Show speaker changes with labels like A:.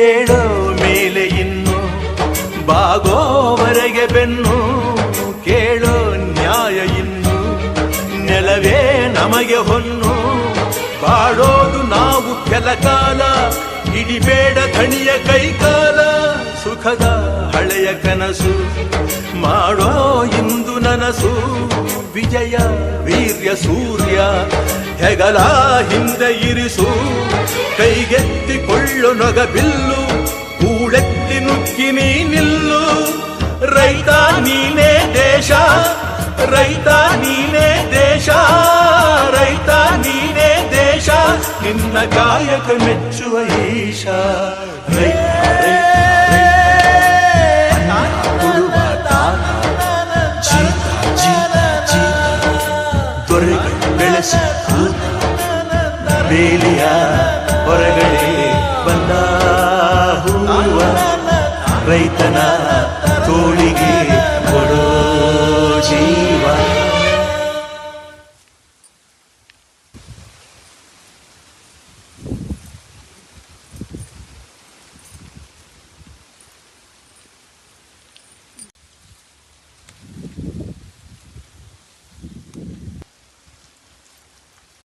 A: ಏಳೋ ಮೇಲೆ ಇನ್ನು ಬಾಗೋವರೆಗೆ ಬೆನ್ನು ಕೇಳೋ ನ್ಯಾಯ ಇನ್ನು ನೆಲವೇ ನಮಗೆ ಹೊನ್ನು ಬಾಳೋದು ನಾವು ಕೆಲ ಕಾಲ ಹಿಡಿಬೇಡ ಧಣಿಯ ಕೈಕಾಲ ಸುಖದ ಹಳೆಯ ಕನಸು ಮಾಡೋ ಇಂದು ನನಸು ವಿಜಯ ವೀರ್ಯ ಸೂರ್ಯ ಹೆಗಲ ಹಿಂದೆ ಇರಿಸು ಕೈಗೆತ್ತಿಕೊಳ್ಳು ನೊಗ ಬಿಲ್ಲು ಕೂಳೆತ್ತಿ ನುಗ್ಗಿ ನೀ ನಿಲ್ಲು ರೈತ ನೀನೇ ದೇಶ ರೈತ ನೀನೇ ದೇಶ ರೈತ ನೀನೇ ದೇಶ ನಿನ್ನ ಕಾಯಕ ಮೆಚ್ಚುವ ಈಶ ದೊರೆಗಳು ಬೆಳೆಸಿ ಬೇಲಿಯ ಹೊರಗಡೆ ಬಂದ ಹೂವ ರೈತನ ತೋಳಿಗೆ